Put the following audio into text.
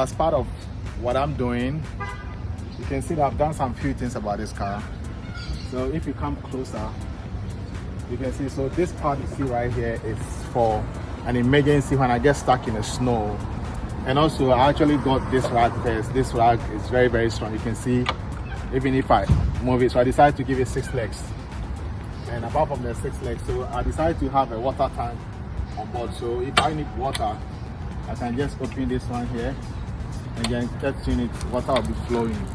As part of what I'm doing, you can see that I've done some few things about this car. So if you come closer, you can see, so this part you see right here is for an emergency when I get stuck in the snow. And also I actually got this rag first. This rag is very, very strong. You can see, even if I move it, so I decided to give it 6 legs. And apart from the 6 legs, so I decided to have a water tank on board. So if I need water, I can just open this one here, and then 30 minutes water will be flowing.